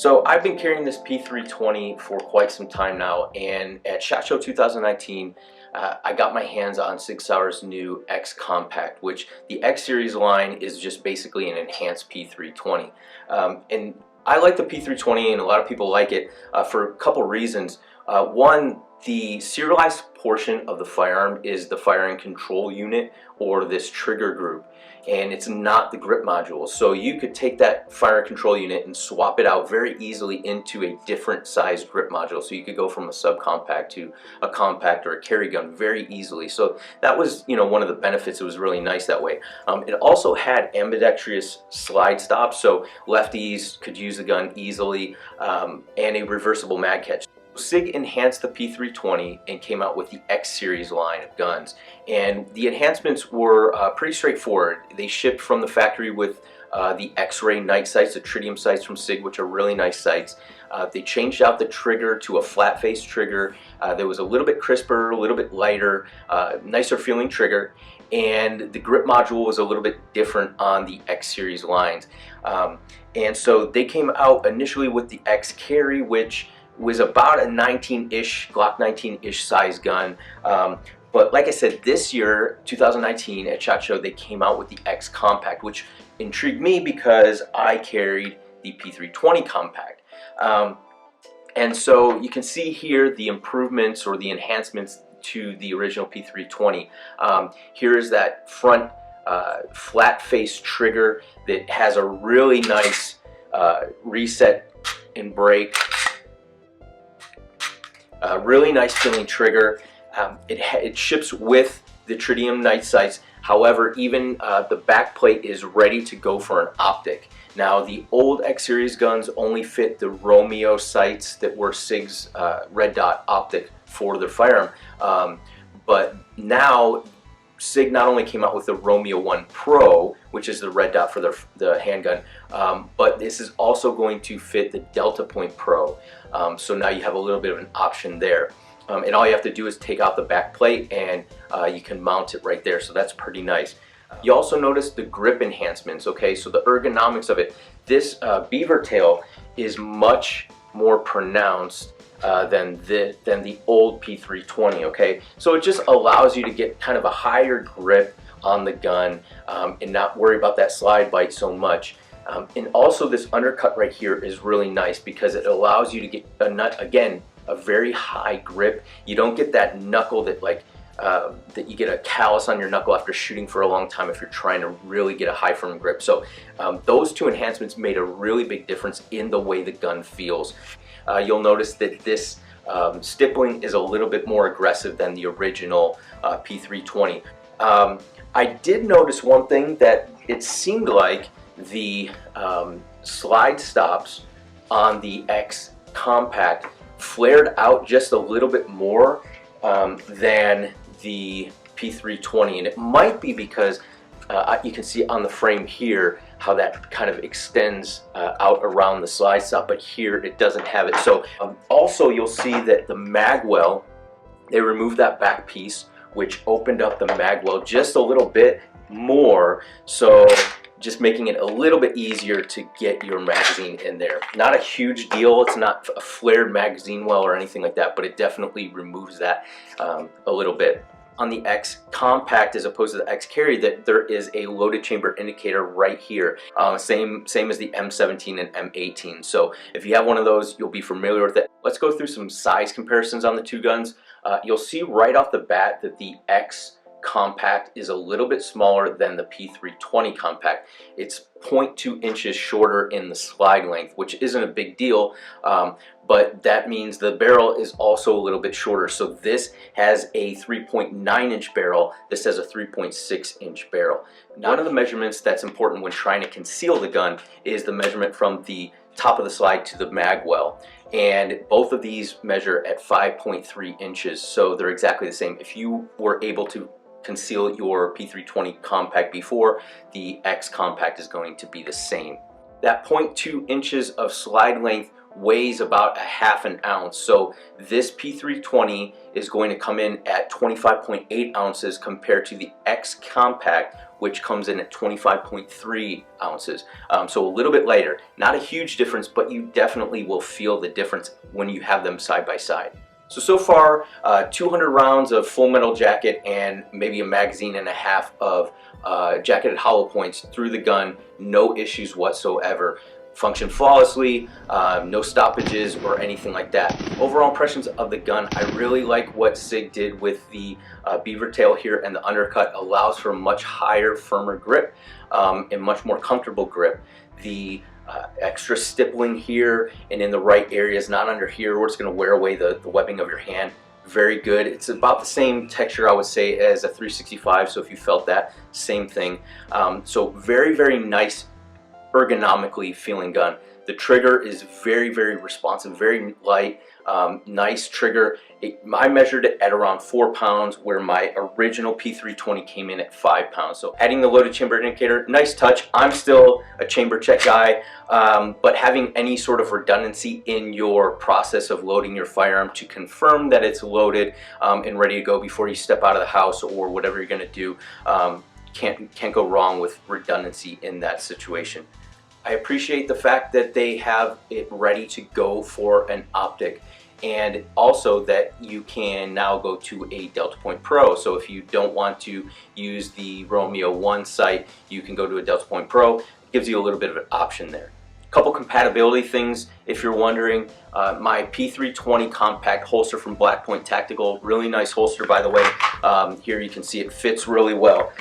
So I've been carrying this P320 for quite some time now, and at SHOT Show 2019 I got my hands on SIG Sauer's new XCompact, which the X series line is just basically an enhanced P320. And I like the P320, and a lot of people like it for a couple reasons. One, the serialized portion of the firearm is the firing control unit, or this trigger group, and it's not the grip module. So you could take that fire control unit and swap it out very easily into a different size grip module. So you could go from a subcompact to a compact or a carry gun very easily. So that was, one of the benefits. It was really nice that way. It also had ambidextrous slide stops, so lefties could use the gun easily, and a reversible mag catch. SIG enhanced the P320 and came out with the X series line of guns, and the enhancements were pretty straightforward. They shipped from the factory with the X-ray night sights, the tritium sights from SIG, which are really nice sights. They changed out the trigger to a flat face trigger that was a little bit crisper, a little bit lighter, nicer feeling trigger, and the grip module was a little bit different on the X series lines. And so they came out initially with the X carry, which was about a 19-ish, Glock 19-ish size gun. But like I said, this year, 2019, at SHOT Show, they came out with the XCompact, which intrigued me because I carried the P320 compact. And so you can see here the improvements or the enhancements to the original P320. Here is that front flat face trigger that has a really nice reset and break. Really nice feeling trigger. It ships with the tritium night sights. However, even the back plate is ready to go for an optic. Now, the old X series guns only fit the Romeo sights that were SIG's red dot optic for their firearm. But now SIG not only came out with the Romeo 1 Pro, which is the red dot for the handgun, but this is also going to fit the Delta Point Pro. So now you have a little bit of an option there. And all you have to do is take out the back plate, and you can mount it right there. So that's pretty nice. You also notice the grip enhancements, okay? So the ergonomics of it. This beaver tail is much more pronounced than the old P320, okay? So it just allows you to get kind of a higher grip on the gun and not worry about that slide bite so much. And also this undercut right here is really nice because it allows you to get again a very high grip. You don't get that knuckle that that you get a callus on your knuckle after shooting for a long time if you're trying to really get a high firm grip. So those two enhancements made a really big difference in the way the gun feels. You'll notice that this stippling is a little bit more aggressive than the original P320. I did notice one thing, that it seemed like the slide stops on the XCompact flared out just a little bit more than the P320, and it might be because you can see on the frame here how that kind of extends out around the slide stop, but here it doesn't have it. So also you'll see that the mag well, they removed that back piece, which opened up the mag well just a little bit more, so just making it a little bit easier to get your magazine in there. Not a huge deal, it's not a flared magazine well or anything like that, but it definitely removes that a little bit. On the XCompact, as opposed to the X carry, that there is a loaded chamber indicator right here, same as the M17 and M18. So if you have one of those, you'll be familiar with it. Let's go through some size comparisons on the two guns. You'll see right off the bat that the XCompact is a little bit smaller than the P320 compact. It's 0.2 inches shorter in the slide length, which isn't a big deal, but that means the barrel is also a little bit shorter. So this has a 3.9 inch barrel, this has a 3.6 inch barrel. One of the measurements that's important when trying to conceal the gun is the measurement from the top of the slide to the mag well, and both of these measure at 5.3 inches, so they're exactly the same. If you were able to conceal your P320 compact before, the XCompact is going to be the same. That 0.2 inches of slide length weighs about a half an ounce. So this P320 is going to come in at 25.8 ounces compared to the XCompact, which comes in at 25.3 ounces. So a little bit lighter. Not a huge difference, but you definitely will feel the difference when you have them side by side. So far, 200 rounds of full metal jacket and maybe a magazine and a half of jacketed hollow points through the gun. No issues whatsoever. Function flawlessly, no stoppages or anything like that. Overall impressions of the gun, I really like what SIG did with the beaver tail here, and the undercut allows for a much higher, firmer grip and much more comfortable grip. The extra stippling here and in the right areas, not under here where it's going to wear away the webbing of your hand. Very good. It's about the same texture, I would say, as a 365, so if you felt that, same thing. So very, very nice ergonomically feeling gun. The trigger is very, very responsive, very light, nice trigger. I measured it at around 4 pounds, where my original P320 came in at 5 pounds. So adding the loaded chamber indicator, nice touch. I'm still a chamber check guy, but having any sort of redundancy in your process of loading your firearm to confirm that it's loaded and ready to go before you step out of the house or whatever you're going to do, can't go wrong with redundancy in that situation. I appreciate the fact that they have it ready to go for an optic, and also that you can now go to a Delta Point Pro. So if you don't want to use the Romeo 1 sight, you can go to a Delta Point Pro. It gives you a little bit of an option there. Couple compatibility things, if you're wondering. My P320 compact holster from Black Point Tactical, really nice holster, by the way. Here you can see it fits really well.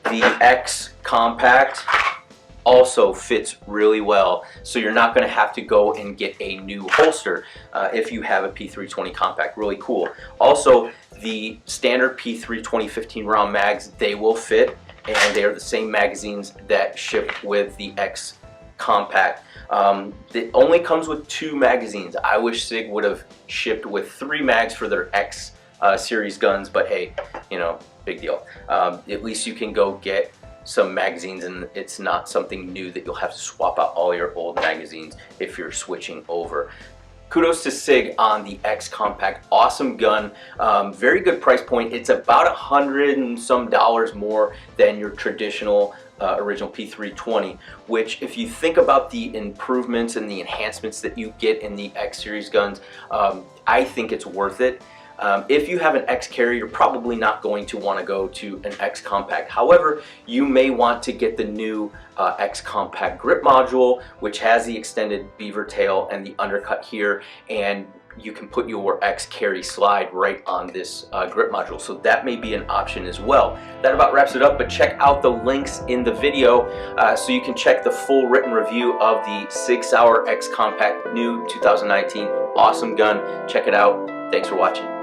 The XCompact also fits really well, so you're not going to have to go and get a new holster if you have a P320 compact. Really cool. Also, the standard P320 15 round mags, they will fit, and they are the same magazines that ship with the XCompact. It only comes with 2 magazines. I wish SIG would have shipped with 3 mags for their X series guns, but hey, you know, big deal. At least you can go get some magazines, and it's not something new that you'll have to swap out all your old magazines if you're switching over. Kudos to SIG on the XCompact. Awesome gun, very good price point. It's about $100 and some more than your traditional original P320, which, if you think about the improvements and the enhancements that you get in the X series guns, I think it's worth it. If you have an X carry, you're probably not going to want to go to an XCompact. However, you may want to get the new XCompact grip module, which has the extended beaver tail and the undercut here, and you can put your X carry slide right on this grip module. So that may be an option as well. That about wraps it up, but check out the links in the video so you can check the full written review of the SIG Sauer XCompact, new 2019. Awesome gun. Check it out. Thanks for watching.